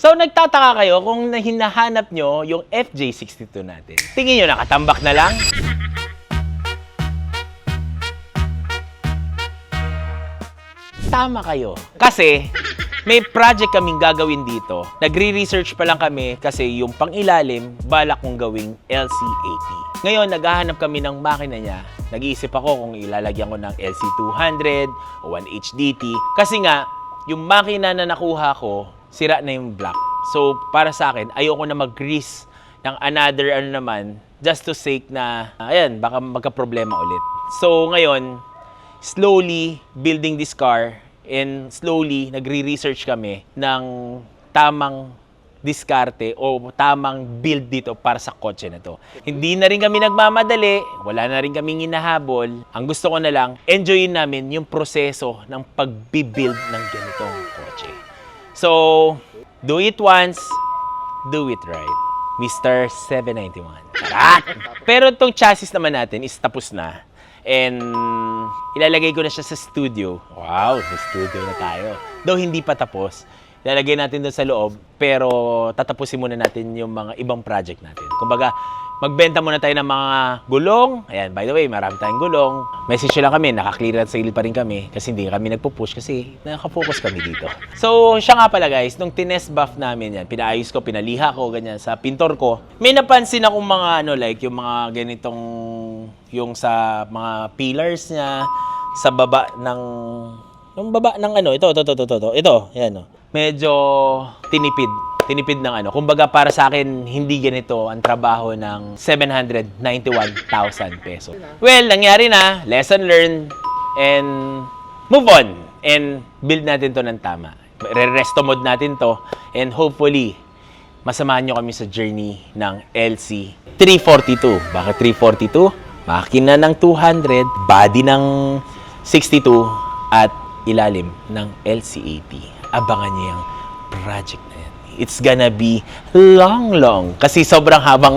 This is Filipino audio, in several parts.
So, nagtataka kayo kung hinahanap nyo yung FJ62 natin. Tingin nyo, nakatambak na lang? Tama kayo. Kasi, may project kaming gagawin dito. Nagre-research pa lang kami kasi yung pang-ilalim, balak kong gawing LC80. Ngayon, naghahanap kami ng makina niya. Nag-iisip ako kung ilalagyan ko ng LC200 o 1HDT. Kasi nga, yung makina na nakuha ko, sira na yung block. So, para sa akin, ayoko na mag-grease ng another naman just to sake na, ayan, baka magka-problema ulit. So, ngayon, slowly building this car and slowly nagre-research kami ng tamang diskarte o tamang build dito para sa kotse na to. Hindi na rin kami nagmamadali, wala na rin kaming hinahabol. Ang gusto ko na lang, enjoyin namin yung proseso ng pag-build ng ganitong kotse. So, do it once, do it right. Mr. 791. Tarat! Pero itong chassis naman natin is tapos na. And ilalagay ko na siya sa studio. Wow, sa studio na tayo. Though hindi pa tapos, ilalagay natin doon sa loob, pero tatapusin muna natin yung mga ibang project natin. Kumbaga, magbenta muna tayo ng mga gulong. Ayan, by the way, marami tayong gulong. Message lang kami, naka-clearance sale pa rin kami kasi hindi kami nagpo-push kasi nakaka-focus kami dito. So, siya nga pala guys, nung tinest buff namin yan, pinaayos ko, pinaliha ko, ganyan, sa pintor ko, may napansin akong mga like yung mga ganitong, yung sa mga pillars niya, sa baba ng, yung baba ng ito, yan o. Medyo tinipid ng Kumbaga para sa akin, hindi ganito ang trabaho ng 791,000 pesos. Well, nangyari na, lesson learned, and move on. And build natin to ng tama. Re-resto mode natin to, and hopefully, masamahan nyo kami sa journey ng LC 342. Bakit 342? Makina ng 200, body ng 62, at ilalim ng LC80. Abangan niyo yung project na yan. It's gonna be long. Kasi sobrang habang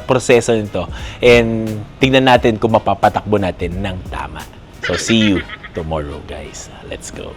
proseso nito. And tignan natin kung mapapatakbo natin ng tama. So, see you tomorrow, guys. Let's go.